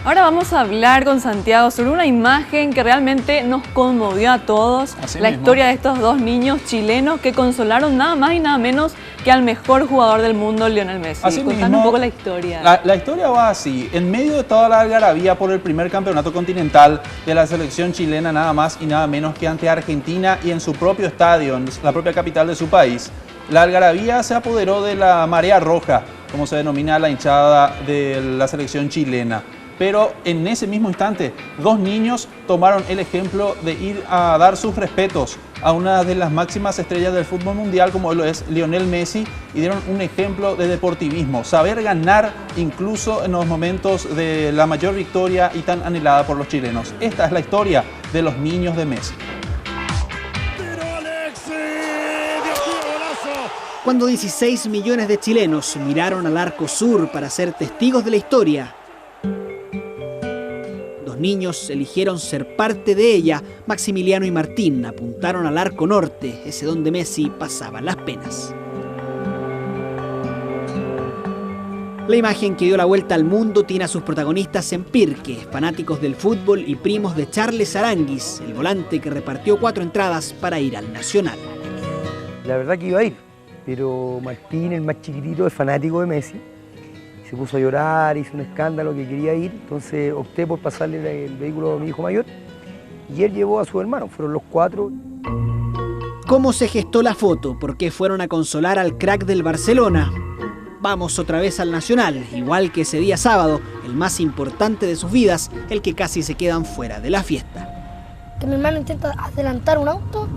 Ahora vamos a hablar con Santiago sobre una imagen que realmente nos conmovió a todos. La historia de estos dos niños chilenos que consolaron nada más y nada menos que al mejor jugador del mundo, Lionel Messi. Contanos un poco la historia. La historia va así. En medio de toda la algarabía por el primer campeonato continental de la selección chilena, nada más y nada menos que ante Argentina y en su propio estadio, en la propia capital de su país, la algarabía se apoderó de la marea roja, como se denomina la hinchada de la selección chilena. Pero en ese mismo instante, dos niños tomaron el ejemplo de ir a dar sus respetos a una de las máximas estrellas del fútbol mundial, como lo es Lionel Messi, y dieron un ejemplo de deportivismo, saber ganar incluso en los momentos de la mayor victoria y tan anhelada por los chilenos. Esta es la historia de los niños de Messi. Cuando 16 millones de chilenos miraron al Arco Sur para ser testigos de la historia, los niños eligieron ser parte de ella. Maximiliano y Martín apuntaron al Arco Norte, ese donde Messi pasaba las penas. La imagen que dio la vuelta al mundo tiene a sus protagonistas en Pirque, fanáticos del fútbol y primos de Charles Aranguis, el volante que repartió 4 entradas para ir al Nacional. La verdad que iba a ir, pero Martín, el más chiquitito, es fanático de Messi. Se puso a llorar, hizo un escándalo que quería ir, entonces opté por pasarle el vehículo a mi hijo mayor y él llevó a su hermano, fueron los 4. ¿Cómo se gestó la foto? ¿Por qué fueron a consolar al crack del Barcelona? Vamos otra vez al Nacional, igual que ese día sábado, el más importante de sus vidas, el que casi se quedan fuera de la fiesta. Que mi hermano intenta adelantar un auto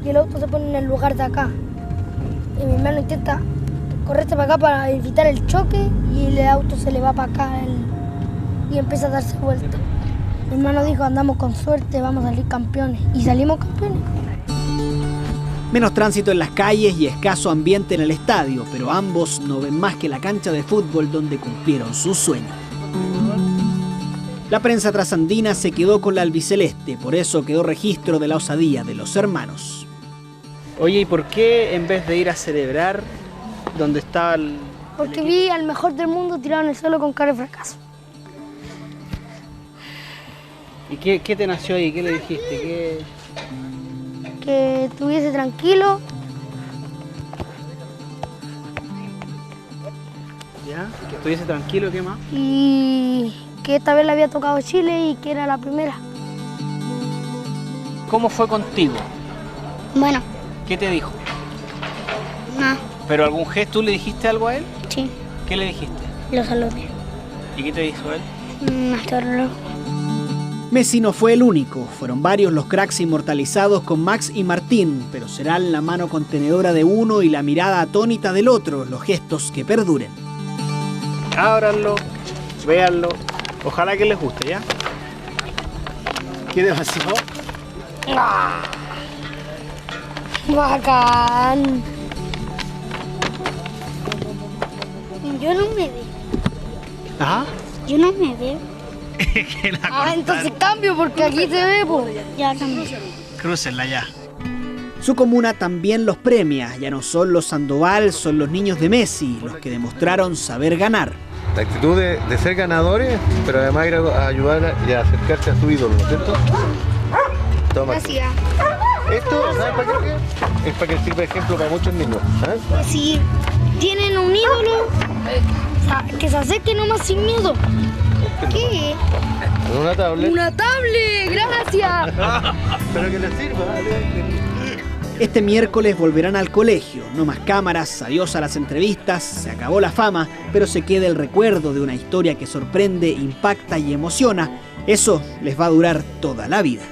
y el auto se pone en el lugar de acá. Y mi hermano intenta correrse para acá para evitar el choque y el auto se le va para acá y empieza a darse vuelta. Mi hermano dijo, andamos con suerte, vamos a salir campeones. Y salimos campeones. Menos tránsito en las calles y escaso ambiente en el estadio, pero ambos no ven más que la cancha de fútbol donde cumplieron su sueño. La prensa trasandina se quedó con la albiceleste, por eso quedó registro de la osadía de los hermanos. Oye, ¿y por qué en vez de ir a celebrar donde estaba el Porque vi al mejor del mundo tirado en el suelo con cara de fracaso. ¿Y qué te nació ahí? ¿Qué le dijiste? Que estuviese tranquilo. ¿Ya? Que estuviese tranquilo, ¿qué más? Y que esta vez le había tocado Chile y que era la primera. ¿Cómo fue contigo? Bueno. ¿Qué te dijo? No. ¿Pero algún gesto? ¿Tú le dijiste algo a él? Sí. ¿Qué le dijiste? Lo saludé. ¿Y qué te dijo él? Hasta luego. Messi no fue el único, fueron varios los cracks inmortalizados con Max y Martín, pero serán la mano contenedora de uno y la mirada atónita del otro los gestos que perduren. Ábranlo, véanlo, ojalá que les guste, ¿ya? ¿Qué te pasó? Bacán. Yo no me veo. ¿Ah? Yo no me veo. Entonces cambio porque aquí se ve, pues. Ya cambié. Crúcenla ya. Su comuna también los premia, ya no son los Sandoval, son los niños de Messi, los que demostraron saber ganar. La actitud de ser ganadores, pero además ir a ayudar y a acercarse a su ídolo, ¿no es cierto? Toma. Gracias. Esto, ¿sabes para qué es? Es para que sirva de ejemplo para muchos niños. ¿Eh? Si tienen un ídolo, que se acerque nomás sin miedo. ¿Qué? Una tablet. ¡Una tablet! ¡Gracias! Pero que les sirva. Este miércoles volverán al colegio, no más cámaras, adiós a las entrevistas, se acabó la fama, pero se queda el recuerdo de una historia que sorprende, impacta y emociona. Eso les va a durar toda la vida.